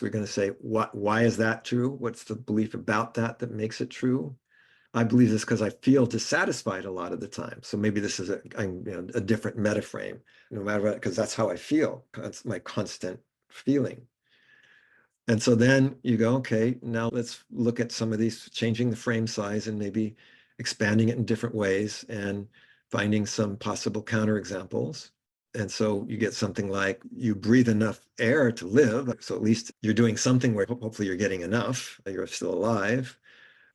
We're going to say, why is that true? What's the belief about that makes it true? I believe this because I feel dissatisfied a lot of the time. So maybe this is a different metaframe, no matter what, because that's how I feel. It's my constant feeling. And so then you go, okay, now let's look at some of these, changing the frame size and maybe expanding it in different ways and finding some possible counterexamples. And so you get something like, you breathe enough air to live. So at least you're doing something where hopefully you're getting enough, you're still alive.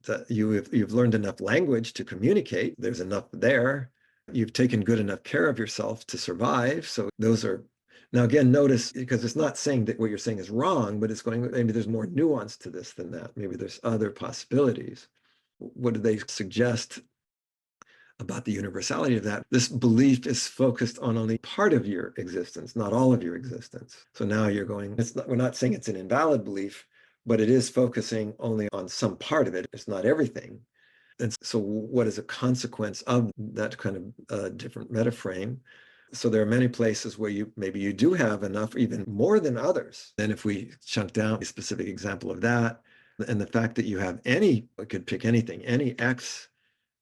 That you've learned enough language to communicate. There's enough there. You've taken good enough care of yourself to survive. So those are, now again, notice, because it's not saying that what you're saying is wrong, but it's going, maybe there's more nuance to this than that. Maybe there's other possibilities. What do they suggest about the universality of that? This belief is focused on only part of your existence, not all of your existence. So now you're going, we're not saying it's an invalid belief, but it is focusing only on some part of it. It's not everything. And so what is a consequence of that kind of different metaframe? So there are many places where maybe you do have enough, even more than others. And if we chunk down a specific example of that, and the fact that you have I could pick anything, any X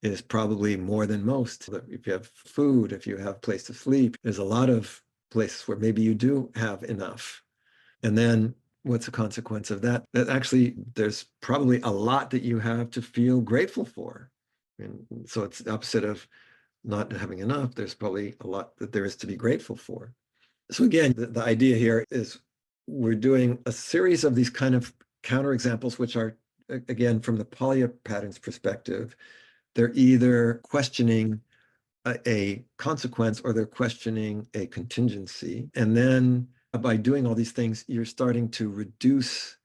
is probably more than most. If you have food, if you have a place to sleep, there's a lot of places where maybe you do have enough. And then what's the consequence of that? That actually, there's probably a lot that you have to feel grateful for. And so it's the opposite of not having enough. There's probably a lot that there is to be grateful for. So again, the idea here is we're doing a series of these kind of counterexamples, which are, again, from the patterns perspective, they're either questioning a consequence or they're questioning a contingency. And then by doing all these things, you're starting to reduce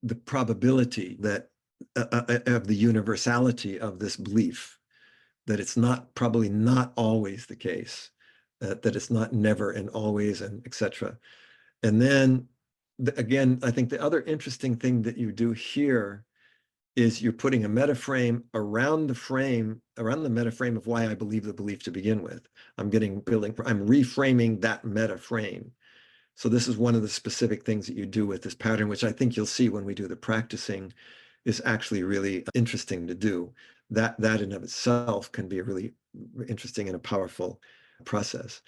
the probability that of the universality of this belief, that it's probably not always the case, that it's not never and always and etc. And then again, I think the other interesting thing that you do here is you're putting a metaframe around the metaframe of why I believe the belief to begin with. I'm reframing that metaframe. So this is one of the specific things that you do with this pattern, which I think you'll see when we do the practicing is actually really interesting to do. That in of itself can be a really interesting and a powerful process.